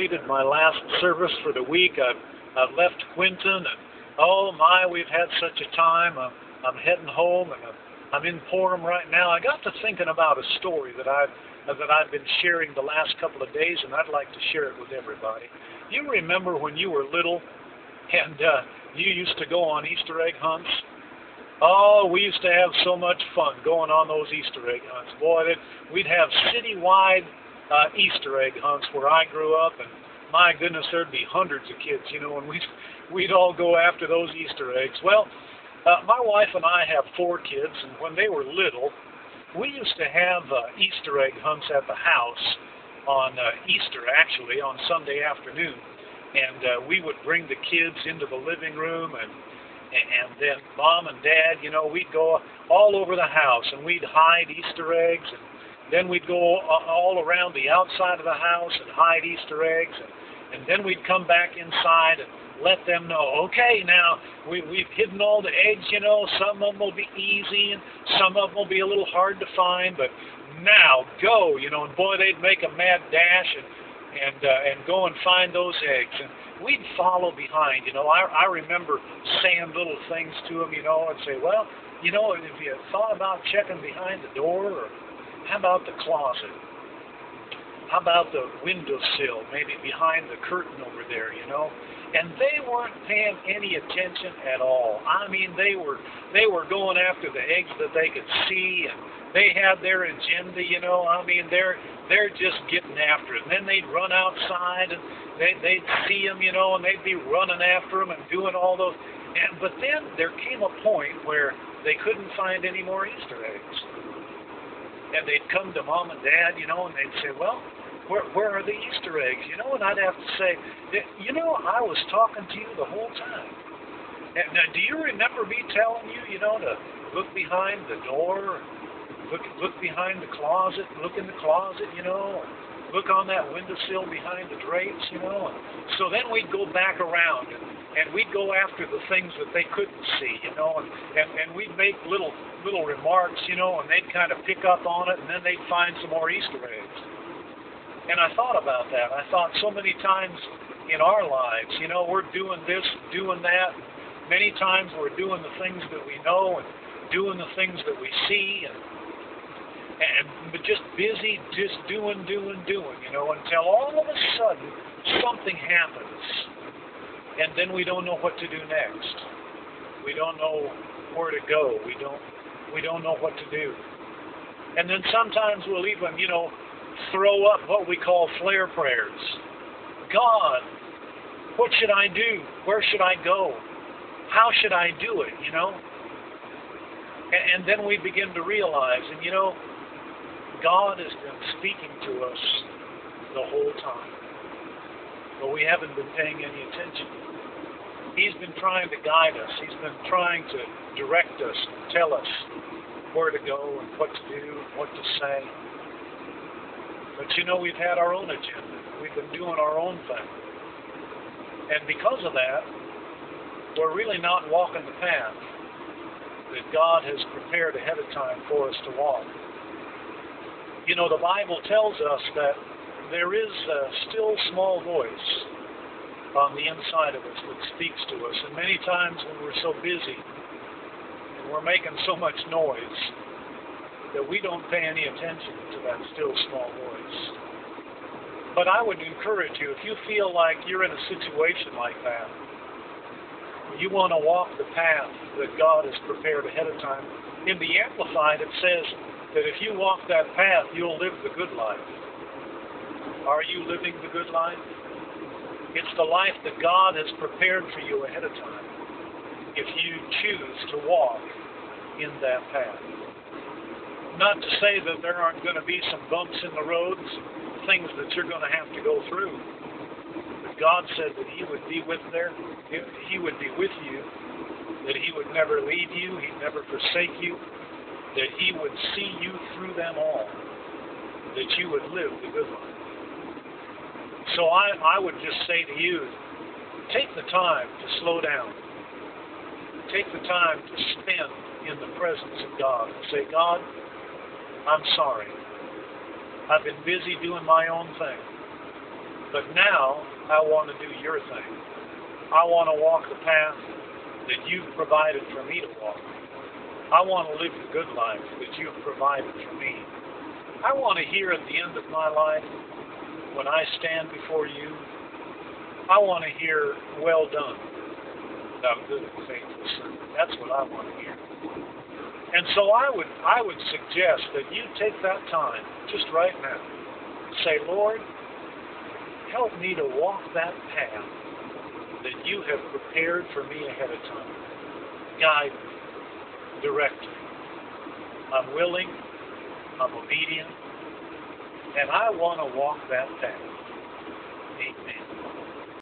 completed my last service for the week. I've left Quinton, and oh my, we've had such a time. I'm heading home, and I'm in Porham right now. I got to thinking about a story that I've been sharing the last couple of days, and I'd like to share it with everybody. You remember when you were little, and you used to go on Easter egg hunts? Oh, we used to have so much fun going on those Easter egg hunts. Boy, we'd have citywide Easter egg hunts where I grew up, and my goodness, there'd be hundreds of kids, you know, and we'd all go after those Easter eggs. Well, my wife and I have 4 kids, and when they were little, we used to have Easter egg hunts at the house on Easter, actually, on Sunday afternoon, and we would bring the kids into the living room, and then Mom and Dad, you know, we'd go all over the house, and we'd hide Easter eggs, and then we'd go all around the outside of the house and hide Easter eggs, and then we'd come back inside and let them know, okay, now we've hidden all the eggs, you know, some of them will be easy, and some of them will be a little hard to find, but now go, you know, and boy, they'd make a mad dash and go and find those eggs, and we'd follow behind, you know. I remember saying little things to them, you know, and say, well, you know, if you thought about checking behind the door, or how about the closet? How about the windowsill, maybe behind the curtain over there, you know? And they weren't paying any attention at all. I mean, they were going after the eggs that they could see, and they had their agenda, you know. I mean, they're just getting after it. And then they'd run outside, and they'd see them, you know, and they'd be running after them and doing all those. But then there came a point where they couldn't find any more Easter eggs. And they'd come to Mom and Dad, you know, and they'd say, well, where are the Easter eggs? You know, and I'd have to say, you know, I was talking to you the whole time. And now, do you remember me telling you, you know, to look behind the door, look behind the closet, look in the closet, you know, look on that windowsill behind the drapes, you know? And so then we'd go back around, and we'd go after the things that they couldn't see, you know, and we'd make little remarks, you know, and they'd kind of pick up on it, and then they'd find some more Easter eggs. And I thought about that. I thought so many times in our lives, you know, we're doing this, doing that. Many times we're doing the things that we know and doing the things that we see, but just busy, just doing, you know, until all of a sudden something happens, and then we don't know what to do next. We don't know where to go. We don't know what to do. And then sometimes we'll even, you know, throw up what we call flare prayers. God, what should I do? Where should I go? How should I do it, you know? And then we begin to realize, and you know, God has been speaking to us the whole time, but we haven't been paying any attention. He's been trying to guide us. He's been trying to direct us, and tell us where to go and what to do, what to say. But you know, we've had our own agenda. We've been doing our own thing. And because of that, we're really not walking the path that God has prepared ahead of time for us to walk. You know, the Bible tells us that there is a still small voice on the inside of us that speaks to us. And many times when we're so busy and we're making so much noise, that we don't pay any attention to that still small voice. But I would encourage you, if you feel like you're in a situation like that, you want to walk the path that God has prepared ahead of time. In the Amplified, it says that if you walk that path, you'll live the good life. Are you living the good life? It's the life that God has prepared for you ahead of time, if you choose to walk in that path. Not to say that there aren't going to be some bumps in the road, some things that you're going to have to go through. But God said that He would be He would be with you, that He would never leave you, He'd never forsake you, that He would see you through them all, that you would live the good life. So I would just say to you, take the time to slow down. Take the time to spend in the presence of God and say, God, I'm sorry. I've been busy doing my own thing. But now I want to do your thing. I want to walk the path that you've provided for me to walk. I want to live the good life that you've provided for me. I want to hear at the end of my life, when I stand before you, I want to hear, well done, thou good and faithful servant. That's what I want to hear. And so I would suggest that you take that time, just right now, say, Lord, help me to walk that path that you have prepared for me ahead of time. Guide me, direct me. I'm willing, I'm obedient, and I want to walk that path. Amen.